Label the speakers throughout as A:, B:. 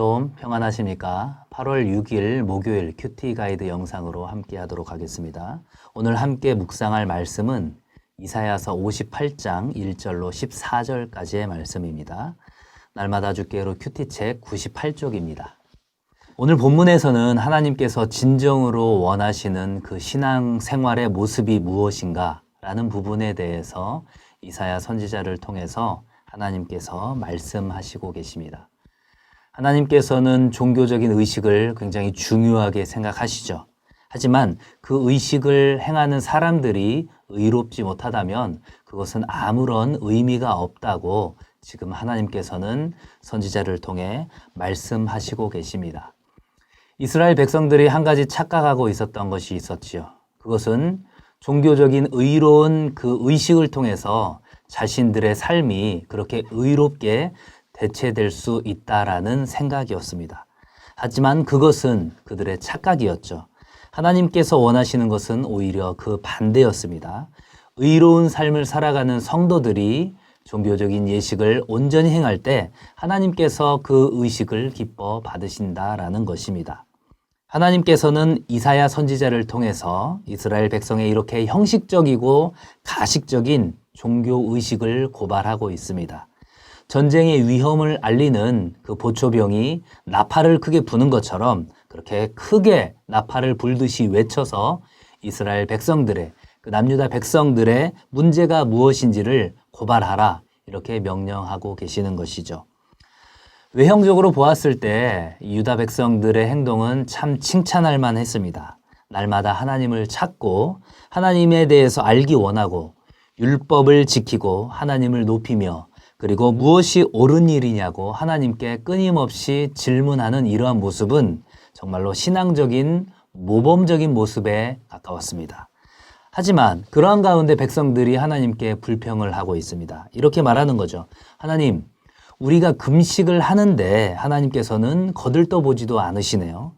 A: 샬롬, 평안하십니까? 8월 6일 목요일 큐티 가이드 영상으로 함께 하도록 하겠습니다. 오늘 함께 묵상할 말씀은 이사야서 58장 1절로 14절까지의 말씀입니다. 날마다 주께로 큐티책 98쪽입니다. 오늘 본문에서는 하나님께서 진정으로 원하시는 그 신앙 생활의 모습이 무엇인가 라는 부분에 대해서 이사야 선지자를 통해서 하나님께서 말씀하시고 계십니다. 하나님께서는 종교적인 의식을 굉장히 중요하게 생각하시죠. 하지만 그 의식을 행하는 사람들이 의롭지 못하다면 그것은 아무런 의미가 없다고 지금 하나님께서는 선지자를 통해 말씀하시고 계십니다. 이스라엘 백성들이 한 가지 착각하고 있었던 것이 있었지요. 그것은 종교적인 의로운 그 의식을 통해서 자신들의 삶이 그렇게 의롭게 대체될 수 있다라는 생각이었습니다. 하지만 그것은 그들의 착각이었죠. 하나님께서 원하시는 것은 오히려 그 반대였습니다. 의로운 삶을 살아가는 성도들이 종교적인 예식을 온전히 행할 때 하나님께서 그 의식을 기뻐 받으신다라는 것입니다. 하나님께서는 이사야 선지자를 통해서 이스라엘 백성의 이렇게 형식적이고 가식적인 종교 의식을 고발하고 있습니다. 전쟁의 위험을 알리는 그 보초병이 나팔을 크게 부는 것처럼 그렇게 크게 나팔을 불듯이 외쳐서 이스라엘 백성들의 그 남유다 백성들의 문제가 무엇인지를 고발하라 이렇게 명령하고 계시는 것이죠. 외형적으로 보았을 때 유다 백성들의 행동은 참 칭찬할 만했습니다. 날마다 하나님을 찾고 하나님에 대해서 알기 원하고 율법을 지키고 하나님을 높이며 그리고 무엇이 옳은 일이냐고 하나님께 끊임없이 질문하는 이러한 모습은 정말로 신앙적인 모범적인 모습에 가까웠습니다. 하지만 그러한 가운데 백성들이 하나님께 불평을 하고 있습니다. 이렇게 말하는 거죠. 하나님, 우리가 금식을 하는데 하나님께서는 거들떠보지도 않으시네요.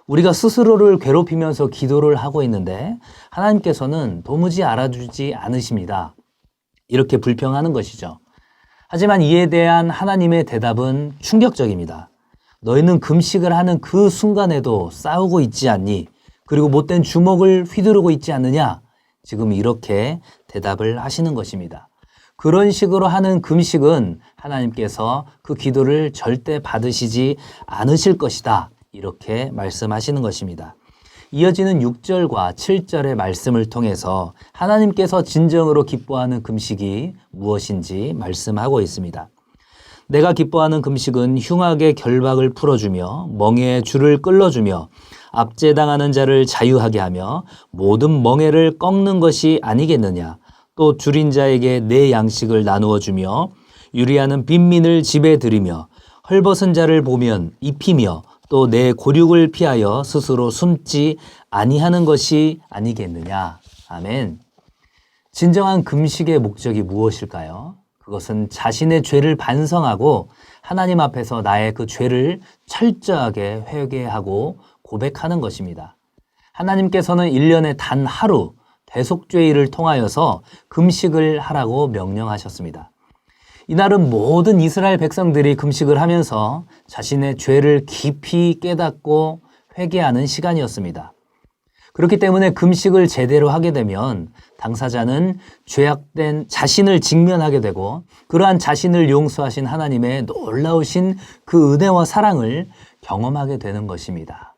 A: 우리가 스스로를 괴롭히면서 기도를 하고 있는데 하나님께서는 도무지 알아주지 않으십니다. 이렇게 불평하는 것이죠. 하지만 이에 대한 하나님의 대답은 충격적입니다. 너희는 금식을 하는 그 순간에도 싸우고 있지 않니? 그리고 못된 주먹을 휘두르고 있지 않느냐? 지금 이렇게 대답을 하시는 것입니다. 그런 식으로 하는 금식은 하나님께서 그 기도를 절대 받으시지 않으실 것이다. 이렇게 말씀하시는 것입니다. 이어지는 6절과 7절의 말씀을 통해서 하나님께서 진정으로 기뻐하는 금식이 무엇인지 말씀하고 있습니다. 내가 기뻐하는 금식은 흉악의 결박을 풀어주며 멍에의 줄을 끌어주며 압제당하는 자를 자유하게 하며 모든 멍에를 꺾는 것이 아니겠느냐. 또 줄인 자에게 내 양식을 나누어 주며 유리하는 빈민을 집에 들이며 헐벗은 자를 보면 입히며 또 내 고륙을 피하여 스스로 숨지 아니하는 것이 아니겠느냐. 아멘. 진정한 금식의 목적이 무엇일까요? 그것은 자신의 죄를 반성하고 하나님 앞에서 나의 그 죄를 철저하게 회개하고 고백하는 것입니다. 하나님께서는 1년에 단 하루 대속죄일을 통하여서 금식을 하라고 명령하셨습니다. 이날은 모든 이스라엘 백성들이 금식을 하면서 자신의 죄를 깊이 깨닫고 회개하는 시간이었습니다. 그렇기 때문에 금식을 제대로 하게 되면 당사자는 죄악된 자신을 직면하게 되고 그러한 자신을 용서하신 하나님의 놀라우신 그 은혜와 사랑을 경험하게 되는 것입니다.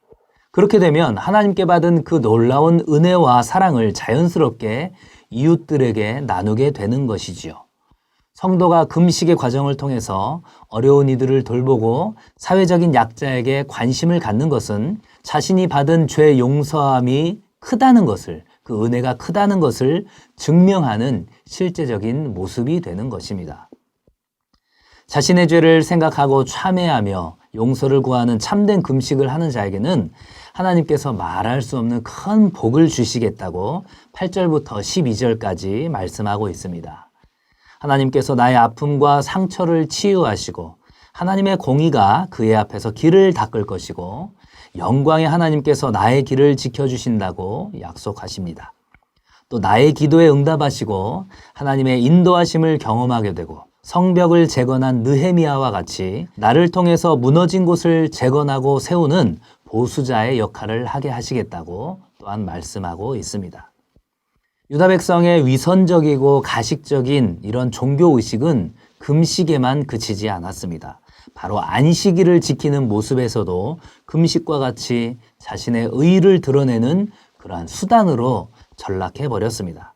A: 그렇게 되면 하나님께 받은 그 놀라운 은혜와 사랑을 자연스럽게 이웃들에게 나누게 되는 것이지요. 성도가 금식의 과정을 통해서 어려운 이들을 돌보고 사회적인 약자에게 관심을 갖는 것은 자신이 받은 죄 용서함이 크다는 것을, 그 은혜가 크다는 것을 증명하는 실제적인 모습이 되는 것입니다. 자신의 죄를 생각하고 참회하며 용서를 구하는 참된 금식을 하는 자에게는 하나님께서 말할 수 없는 큰 복을 주시겠다고 8절부터 12절까지 말씀하고 있습니다. 하나님께서 나의 아픔과 상처를 치유하시고 하나님의 공의가 그의 앞에서 길을 닦을 것이고 영광의 하나님께서 나의 길을 지켜주신다고 약속하십니다. 또 나의 기도에 응답하시고 하나님의 인도하심을 경험하게 되고 성벽을 재건한 느헤미야와 같이 나를 통해서 무너진 곳을 재건하고 세우는 보수자의 역할을 하게 하시겠다고 또한 말씀하고 있습니다. 유다 백성의 위선적이고 가식적인 이런 종교의식은 금식에만 그치지 않았습니다. 바로 안식일을 지키는 모습에서도 금식과 같이 자신의 의의를 드러내는 그러한 수단으로 전락해 버렸습니다.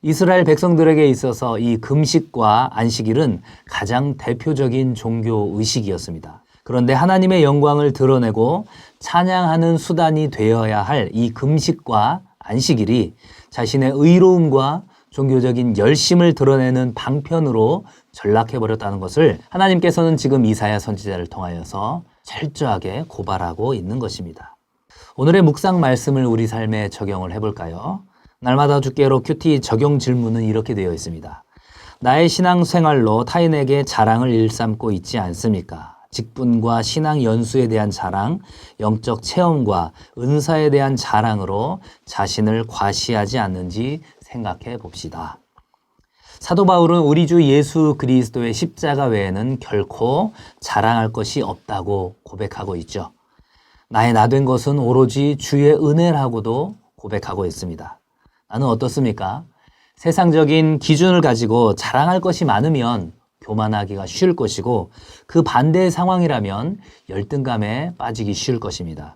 A: 이스라엘 백성들에게 있어서 이 금식과 안식일은 가장 대표적인 종교의식이었습니다. 그런데 하나님의 영광을 드러내고 찬양하는 수단이 되어야 할 이 금식과 안식일이 자신의 의로움과 종교적인 열심을 드러내는 방편으로 전락해버렸다는 것을 하나님께서는 지금 이사야 선지자를 통하여서 철저하게 고발하고 있는 것입니다. 오늘의 묵상 말씀을 우리 삶에 적용을 해볼까요? 날마다 주께로 큐티 적용 질문은 이렇게 되어 있습니다. 나의 신앙생활로 타인에게 자랑을 일삼고 있지 않습니까? 직분과 신앙 연수에 대한 자랑, 영적 체험과 은사에 대한 자랑으로 자신을 과시하지 않는지 생각해 봅시다. 사도 바울은 우리 주 예수 그리스도의 십자가 외에는 결코 자랑할 것이 없다고 고백하고 있죠. 나의 나된 것은 오로지 주의 은혜라고도 고백하고 있습니다. 나는 어떻습니까? 세상적인 기준을 가지고 자랑할 것이 많으면 교만하기가 쉬울 것이고 그 반대의 상황이라면 열등감에 빠지기 쉬울 것입니다.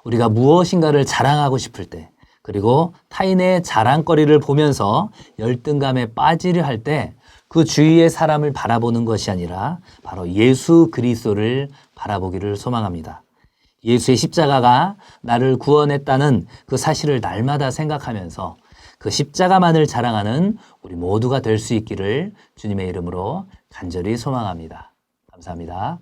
A: 우리가 무엇인가를 자랑하고 싶을 때 그리고 타인의 자랑거리를 보면서 열등감에 빠지려 할 때 그 주위의 사람을 바라보는 것이 아니라 바로 예수 그리스도를 바라보기를 소망합니다. 예수의 십자가가 나를 구원했다는 그 사실을 날마다 생각하면서 그 십자가만을 자랑하는 우리 모두가 될 수 있기를 주님의 이름으로 간절히 소망합니다. 감사합니다.